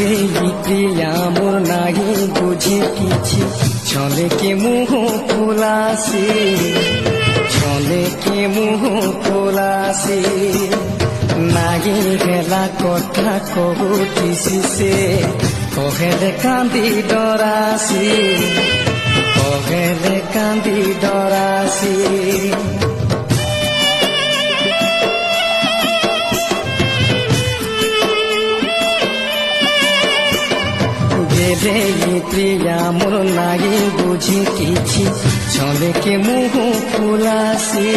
গেলে প্রিয়া মোর নাহি বুঝি কিছু ছলে কে মুহ খোলাসি ছলে কে মুহ খোলাসি নাহি হেলা কথা কহুটিছি সে কহেলে কান্দি ডরাসি কহেলে কান্দি ডরাসি গেলে প্রিয়া মোর নাহি বুঝি কিছু ছলে কে মুহ খোলাসি